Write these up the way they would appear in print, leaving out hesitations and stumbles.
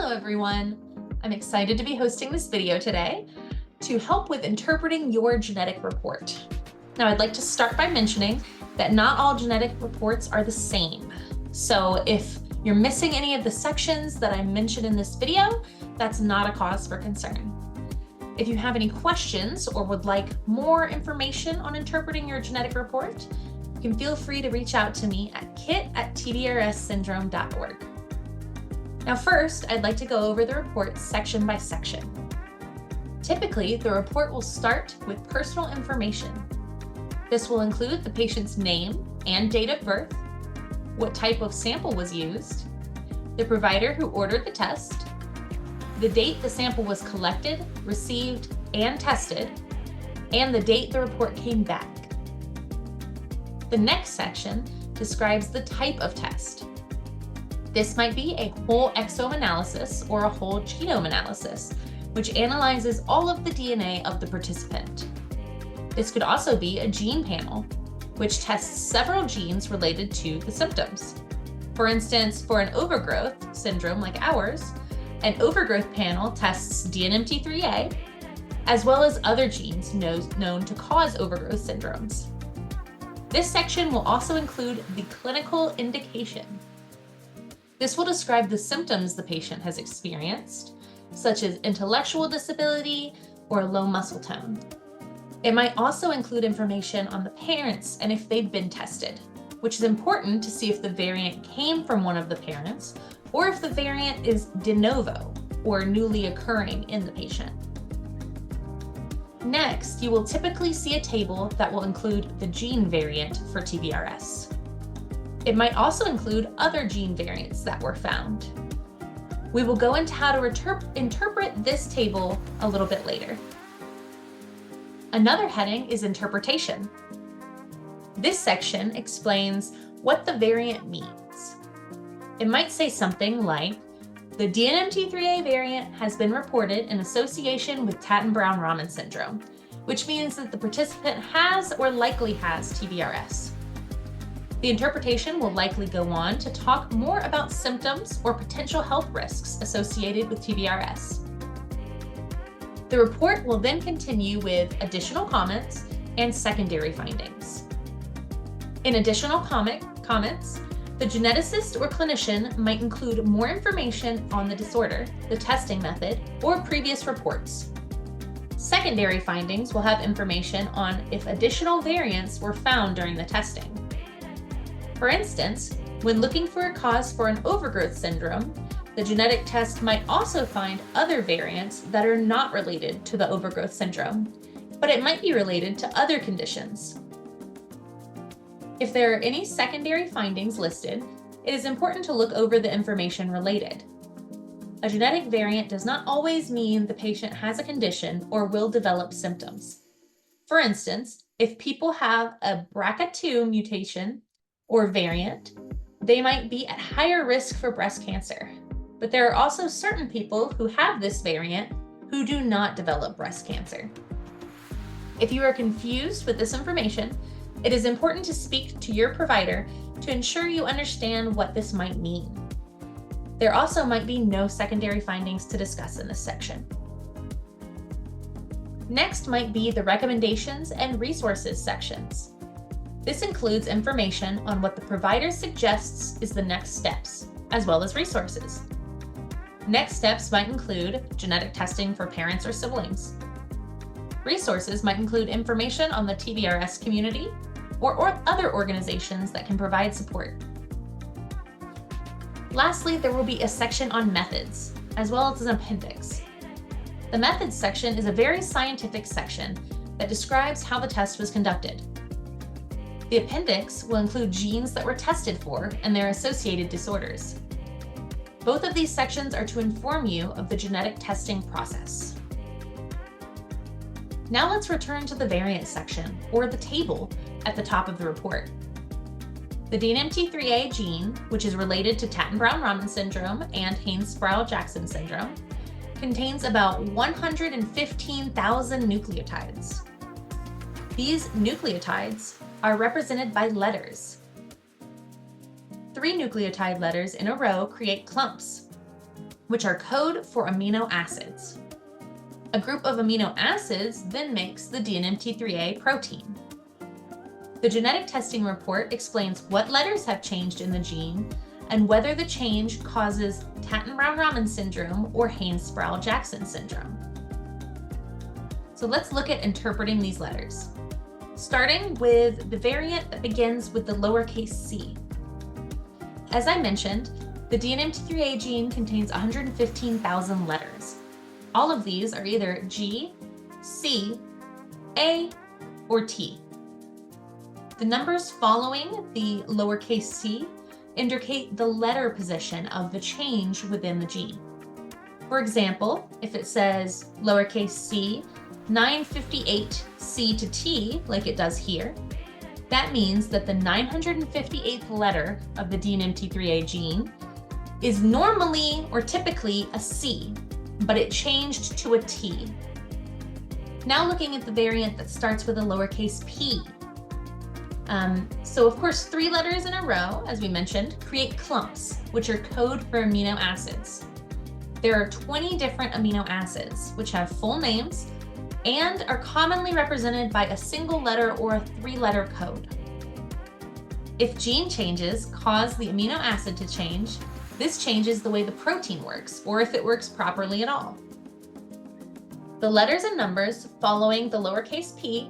Hello everyone! I'm excited to be hosting this video today to help with interpreting your genetic report. Now I'd like to start by mentioning that not all genetic reports are the same. So if you're missing any of the sections that I mentioned in this video, that's not a cause for concern. If you have any questions or would like more information on interpreting your genetic report, you can feel free to reach out to me at kit@tdrssyndrome.org. Now first, I'd like to go over the report section by section. Typically, the report will start with personal information. This will include the patient's name and date of birth, what type of sample was used, the provider who ordered the test, the date the sample was collected, received, and tested, and the date the report came back. The next section describes the type of test. This might be a whole exome analysis or a whole genome analysis, which analyzes all of the DNA of the participant. This could also be a gene panel, which tests several genes related to the symptoms. For instance, for an overgrowth syndrome like ours, an overgrowth panel tests DNMT3A, as well as other genes known to cause overgrowth syndromes. This section will also include the clinical indication. This will describe the symptoms the patient has experienced, such as intellectual disability or low muscle tone. It might also include information on the parents and if they've been tested, which is important to see if the variant came from one of the parents or if the variant is de novo or newly occurring in the patient. Next, you will typically see a table that will include the gene variant for TBRS. It might also include other gene variants that were found. We will go into how to interpret this table a little bit later. Another heading is interpretation. This section explains what the variant means. It might say something like, the DNMT3A variant has been reported in association with Tatten-Brown-Raman syndrome, which means that the participant has or likely has TBRS. The interpretation will likely go on to talk more about symptoms or potential health risks associated with TBRS. The report will then continue with additional comments and secondary findings. In additional comments, the geneticist or clinician might include more information on the disorder, the testing method, or previous reports. Secondary findings will have information on if additional variants were found during the testing. For instance, when looking for a cause for an overgrowth syndrome, the genetic test might also find other variants that are not related to the overgrowth syndrome, but it might be related to other conditions. If there are any secondary findings listed, it is important to look over the information related. A genetic variant does not always mean the patient has a condition or will develop symptoms. For instance, if people have a BRCA2 mutation or variant, they might be at higher risk for breast cancer. But there are also certain people who have this variant who do not develop breast cancer. If you are confused with this information, it is important to speak to your provider to ensure you understand what this might mean. There also might be no secondary findings to discuss in this section. Next might be the recommendations and resources sections. This includes information on what the provider suggests is the next steps, as well as resources. Next steps might include genetic testing for parents or siblings. Resources might include information on the TBRS community or other organizations that can provide support. Lastly, there will be a section on methods, as well as an appendix. The methods section is a very scientific section that describes how the test was conducted. The appendix will include genes that were tested for and their associated disorders. Both of these sections are to inform you of the genetic testing process. Now let's return to the variant section, or the table, at the top of the report. The DNMT3A gene, which is related to Tatten-Brown-Raman syndrome and Haines-Sproul-Jackson syndrome, contains about 115,000 nucleotides. These nucleotides are represented by letters. 3 nucleotide letters in a row create clumps. which are code for amino acids. A group of amino acids then makes the DNMT3A protein. The genetic testing report explains what letters have changed in the gene and whether the change causes Tatten-Brown-Raman syndrome or Haines-Sproul-Jackson syndrome. So let's look at interpreting these letters, starting with the variant that begins with the lowercase c. As I mentioned, the DNMT3A gene contains 115,000 letters. All of these are either G, C, A, or T. The numbers following the lowercase c indicate the letter position of the change within the gene. For example, if it says lowercase c 958 C to T, like it does here, that means that the 958th letter of the DNMT3A gene is normally or typically a C, but it changed to a T. Now looking at the variant that starts with a lowercase p. So of course, 3 letters in a row, as we mentioned, create clumps, which are code for amino acids. There are 20 different amino acids, which have full names and are commonly represented by a single letter or a 3-letter code. If gene changes cause the amino acid to change, this changes the way the protein works, or if it works properly at all. The letters and numbers following the lowercase p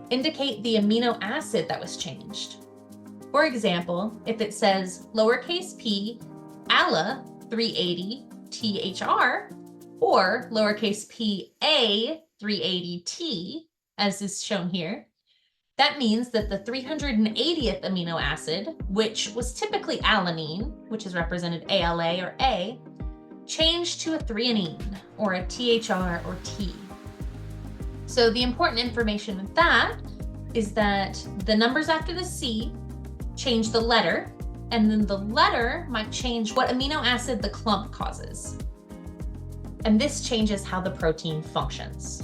indicate the amino acid that was changed. For example, if it says lowercase p ALA 380 THR or lowercase p A 380T, as is shown here, that means that the 380th amino acid, which was typically alanine, which is represented ALA or A, changed to a threonine or a THR or T. So the important information with that is that the numbers after the C change the letter, and then the letter might change what amino acid the clump causes. And this changes how the protein functions.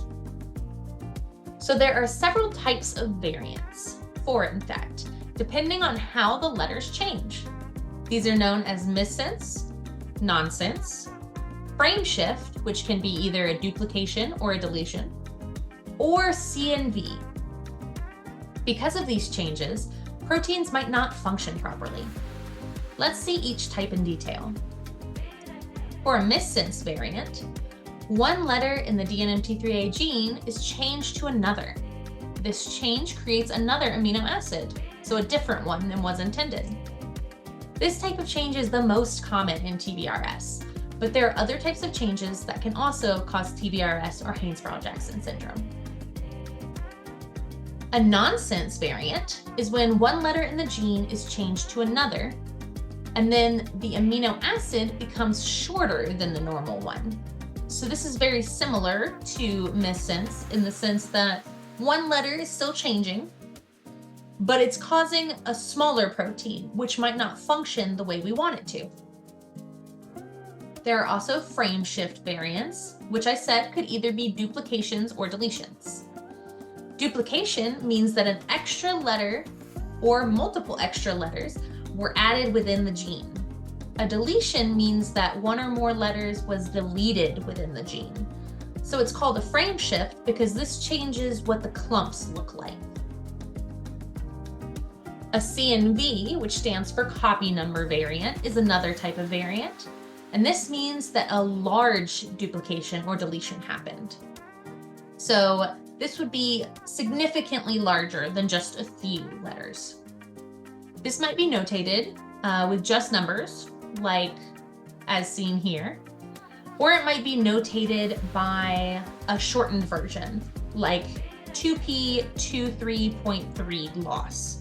So there are several types of variants, 4 in fact, depending on how the letters change. These are known as missense, nonsense, frame shift, which can be either a duplication or a deletion, or CNV. Because of these changes, proteins might not function properly. Let's see each type in detail. For a missense variant, 1 letter in the DNMT3A gene is changed to another. This change creates another amino acid, so a different one than was intended. This type of change is the most common in TBRS, but there are other types of changes that can also cause TBRS or Haines-Sproul-Jackson syndrome. A nonsense variant is when 1 letter in the gene is changed to another, and then the amino acid becomes shorter than the normal one. So this is very similar to missense in the sense that 1 letter is still changing, but it's causing a smaller protein, which might not function the way we want it to. There are also frame shift variants, which I said could either be duplications or deletions. Duplication means that an extra letter or multiple extra letters were added within the gene. A deletion means that 1 or more letters was deleted within the gene. So it's called a frame shift because this changes what the clumps look like. A CNV, which stands for copy number variant, is another type of variant. And this means that a large duplication or deletion happened. So this would be significantly larger than just a few letters. This might be notated with just numbers, like as seen here, or it might be notated by a shortened version, like 2p23.3 loss.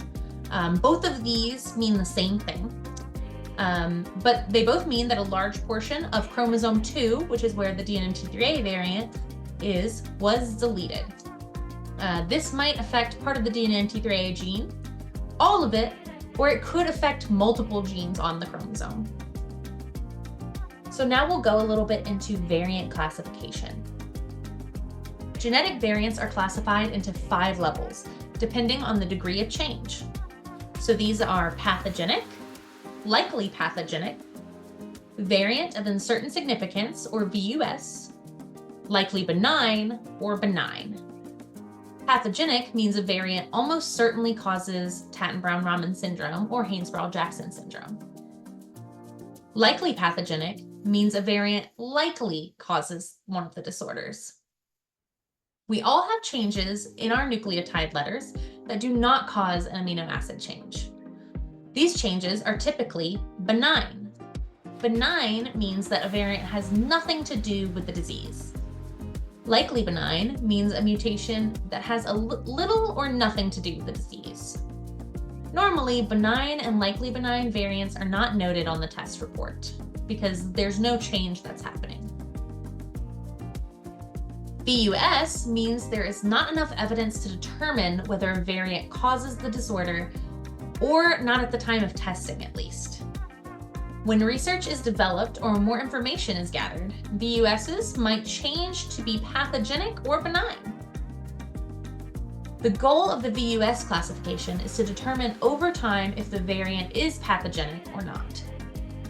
Both of these mean the same thing, but they both mean that a large portion of chromosome 2, which is where the DNMT3A variant was deleted. This might affect part of the DNMT3A gene, all of it, or it could affect multiple genes on the chromosome. So now we'll go a little bit into variant classification. Genetic variants are classified into 5 levels, depending on the degree of change. So these are pathogenic, likely pathogenic, variant of uncertain significance, or VUS, likely benign, or benign. Pathogenic means a variant almost certainly causes Tatten-Brown-Raman syndrome or Haines-Brown-Jackson syndrome. Likely pathogenic means a variant likely causes one of the disorders. We all have changes in our nucleotide letters that do not cause an amino acid change. These changes are typically benign. Benign means that a variant has nothing to do with the disease. Likely benign means a mutation that has a little or nothing to do with the disease. Normally, benign and likely benign variants are not noted on the test report because there's no change that's happening. VUS means there is not enough evidence to determine whether a variant causes the disorder, or not at the time of testing at least. When research is developed or more information is gathered, VUSs might change to be pathogenic or benign. The goal of the VUS classification is to determine over time if the variant is pathogenic or not.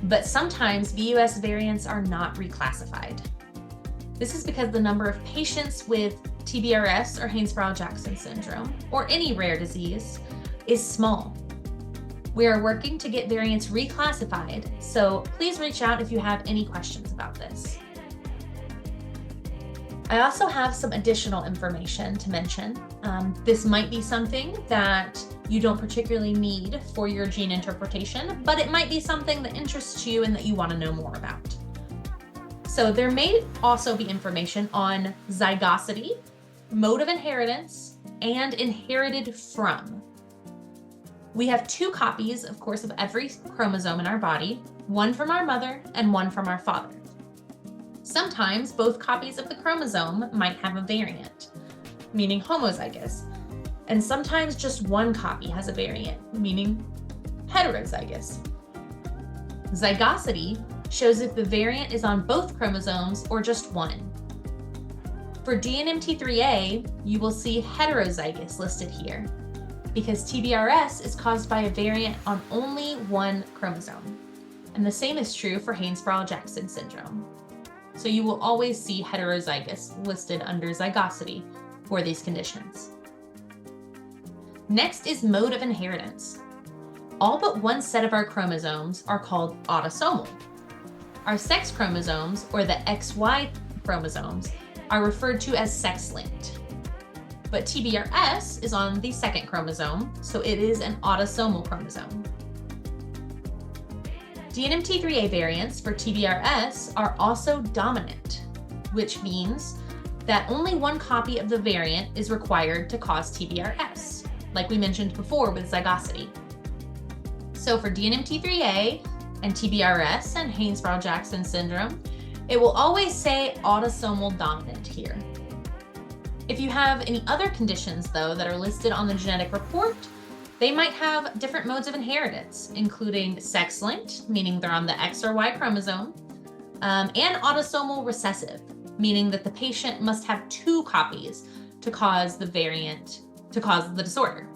But sometimes VUS variants are not reclassified. This is because the number of patients with TBRS or Haines-Brown-Jackson syndrome, or any rare disease, is small. We are working to get variants reclassified, so please reach out if you have any questions about this. I also have some additional information to mention. This might be something that you don't particularly need for your gene interpretation, but it might be something that interests you and that you want to know more about. So there may also be information on zygosity, mode of inheritance, and inherited from. We have 2 copies, of course, of every chromosome in our body, one from our mother and one from our father. Sometimes both copies of the chromosome might have a variant, meaning homozygous, and sometimes just one copy has a variant, meaning heterozygous. Zygosity shows if the variant is on both chromosomes or just one. For DNMT3A, you will see heterozygous listed here because TBRS is caused by a variant on only one chromosome. And the same is true for Haines-Brown-Jackson syndrome. So you will always see heterozygous listed under zygosity for these conditions. Next is mode of inheritance. All but one set of our chromosomes are called autosomal. Our sex chromosomes, or the XY chromosomes, are referred to as sex-linked. But TBRS is on the second chromosome, so it is an autosomal chromosome. DNMT3A variants for TBRS are also dominant, which means that only one copy of the variant is required to cause TBRS, like we mentioned before with zygosity. So for DNMT3A and TBRS and Haines-Brown-Jackson syndrome, it will always say autosomal dominant here. If you have any other conditions, though, that are listed on the genetic report, they might have different modes of inheritance, including sex-linked, meaning they're on the X or Y chromosome, and autosomal recessive, meaning that the patient must have 2 copies to cause the variant, to cause the disorder.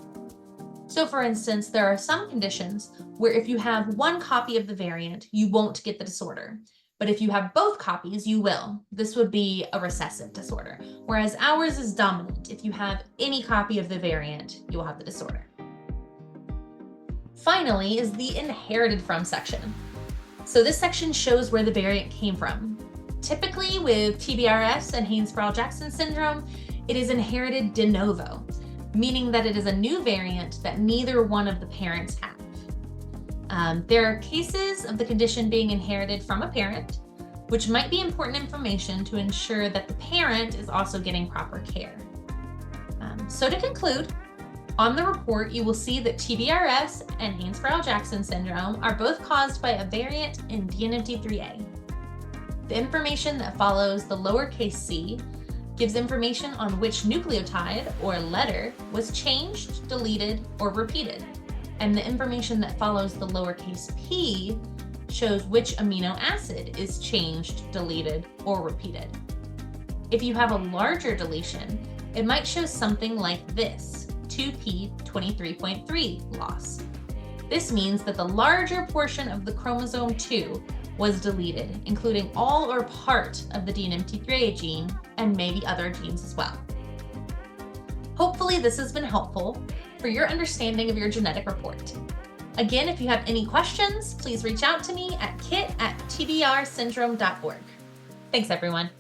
So for instance, there are some conditions where if you have one copy of the variant, you won't get the disorder. But if you have both copies, you will. This would be a recessive disorder, whereas ours is dominant. If you have any copy of the variant, you will have the disorder. Finally is the inherited from section. So this section shows where the variant came from. Typically with TBRS and Haines-Brown-Jackson syndrome, it is inherited de novo, meaning that it is a new variant that neither one of the parents have. There are cases of the condition being inherited from a parent, which might be important information to ensure that the parent is also getting proper care. So to conclude, on the report, you will see that TBRS and Haines-Brown-Jackson syndrome are both caused by a variant in DNMT3A. The information that follows the lowercase c gives information on which nucleotide or letter was changed, deleted, or repeated. And the information that follows the lowercase p shows which amino acid is changed, deleted, or repeated. If you have a larger deletion, it might show something like this, 2p23.3 loss. This means that the larger portion of the chromosome 2 was deleted, including all or part of the DNMT3A gene and maybe other genes as well. Hopefully this has been helpful for your understanding of your genetic report. Again, if you have any questions, please reach out to me at kit@tbrsyndrome.org. Thanks, everyone.